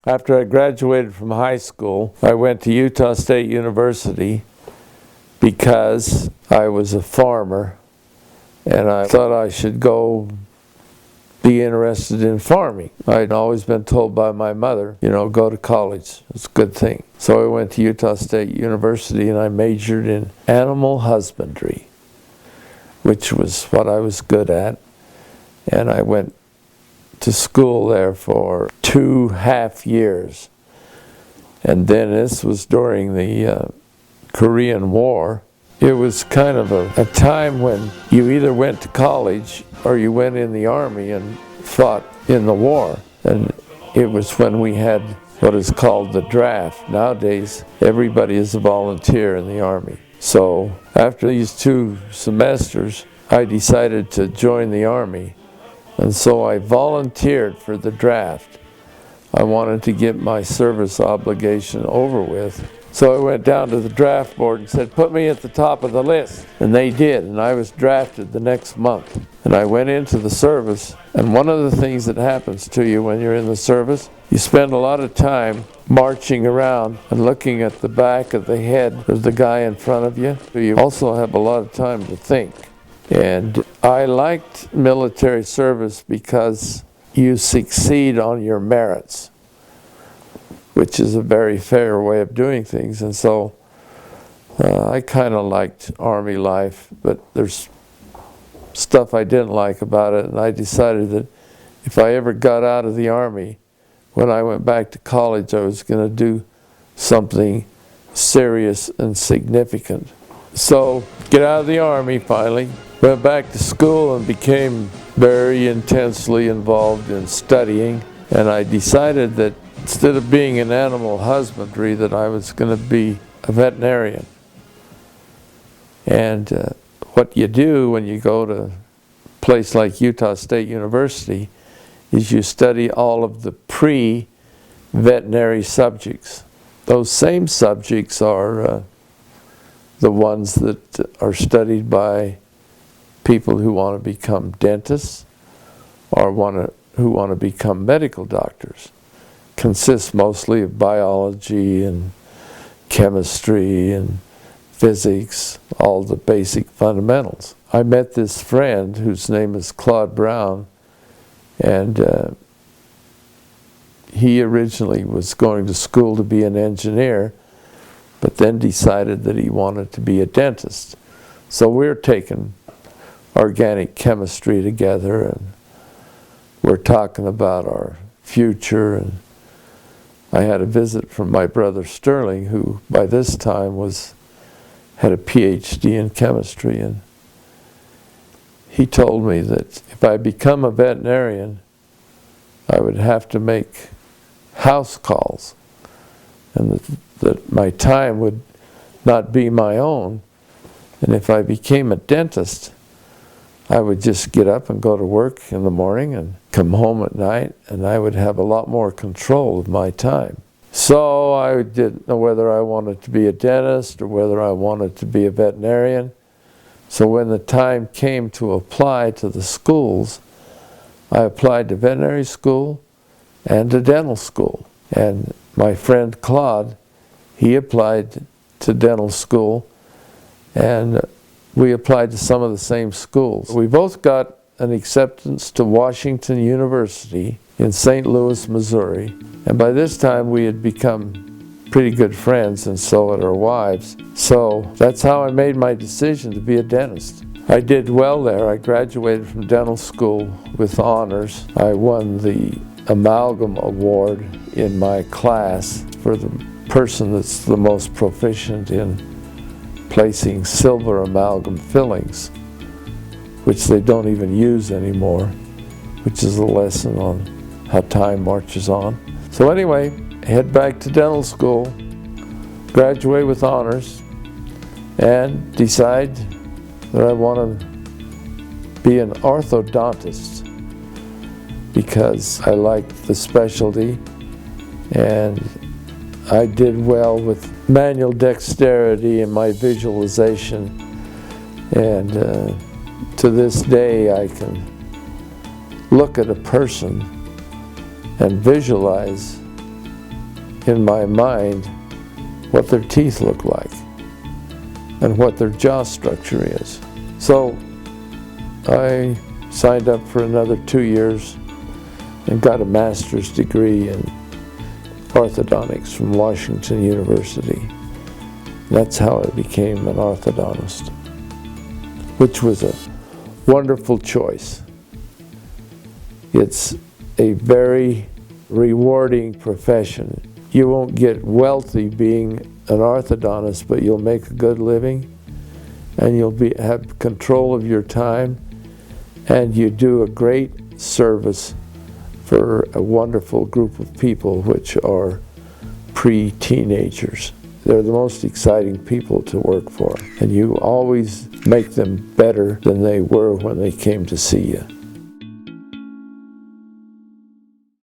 After I graduated from high school, I went to Utah State University because I was a farmer and I thought I should go be interested in farming. I'd always been told by my mother, go to college. It's a good thing. So I went to Utah State University and I majored in animal husbandry, which was what I was good at. And I went to school there for 2.5 years. And then this was during the Korean War. It was kind of a time when you either went to college or you went in the Army and fought in the war. And it was when we had what is called the draft. Nowadays, everybody is a volunteer in the Army. So after these 2 semesters, I decided to join the Army. And so I volunteered for the draft. I wanted to get my service obligation over with. So I went down to the draft board and said, put me at the top of the list. And they did, and I was drafted the next month. And I went into the service, and one of the things that happens to you when you're in the service, you spend a lot of time marching around and looking at the back of the head of the guy in front of you. You also have a lot of time to think. And I liked military service because you succeed on your merits, which is a very fair way of doing things. And so I kind of liked Army life, but there's stuff I didn't like about it. And I decided that if I ever got out of the Army, when I went back to college, I was going to do something serious and significant. So get out of the Army finally. Went back to school and became very intensely involved in studying. And I decided that instead of being in animal husbandry, that I was going to be a veterinarian. And what you do when you go to a place like Utah State University is you study all of the pre-veterinary subjects. Those same subjects are the ones that are studied by people who want to become dentists or who want to become medical doctors. Consists mostly of biology and chemistry and physics, all the basic fundamentals. I met this friend whose name is Claude Brown, and he originally was going to school to be an engineer, but then decided that he wanted to be a dentist. So we're taking organic chemistry together, and we're talking about our future. And I had a visit from my brother Sterling, who by this time had a PhD in chemistry, and he told me that if I become a veterinarian, I would have to make house calls, and that my time would not be my own. And if I became a dentist, I would just get up and go to work in the morning and come home at night, and I would have a lot more control of my time. So I didn't know whether I wanted to be a dentist or whether I wanted to be a veterinarian. So when the time came to apply to the schools, I applied to veterinary school and to dental school. And my friend Claude, he applied to dental school, and we applied to some of the same schools. We both got an acceptance to Washington University in St. Louis, Missouri. And by this time we had become pretty good friends, and so had our wives. So that's how I made my decision to be a dentist. I did well there. I graduated from dental school with honors. I won the Amalgam Award in my class for the person that's the most proficient in placing silver amalgam fillings, which they don't even use anymore, which is a lesson on how time marches on. So anyway, head back to dental school, graduate with honors, and decide that I want to be an orthodontist because I liked the specialty, and I did well with manual dexterity and my visualization, and to this day I can look at a person and visualize in my mind what their teeth look like and what their jaw structure is. So I signed up for another 2 years and got a master's degree in orthodontics from Washington University. That's how I became an orthodontist, which was a wonderful choice. It's a very rewarding profession. You won't get wealthy being an orthodontist, but you'll make a good living, and you'll have control of your time, and you do a great service for a wonderful group of people, which are pre-teenagers. They're the most exciting people to work for, and you always make them better than they were when they came to see you.